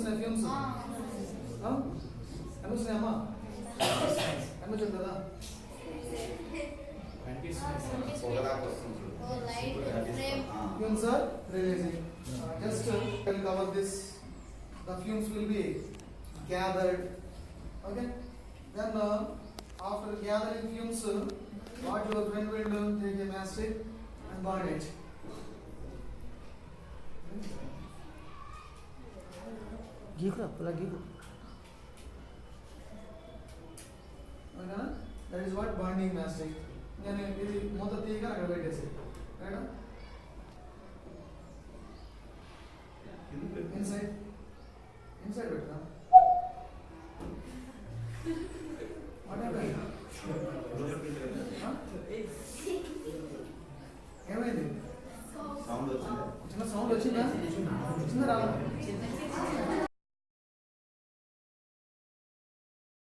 కనిపిస్తున్నాయి ఫ్యూమ్స్ కనిపిస్తున్నాయమ్మా కనిపించదు కదా fumes are releasing. Just will cover this. The fumes will be gathered. Okay. Then after gathering fumes, what your friend will do? Take a mastic and burn it. Giko, pula giko. Okay. That is what burning mastic. Then it is mother thing and right is it. Right? Inside it, huh? What happened? ఏమైంది sound వచ్చిందా? చిన్న sound వచ్చిందా చిన్న రావాలి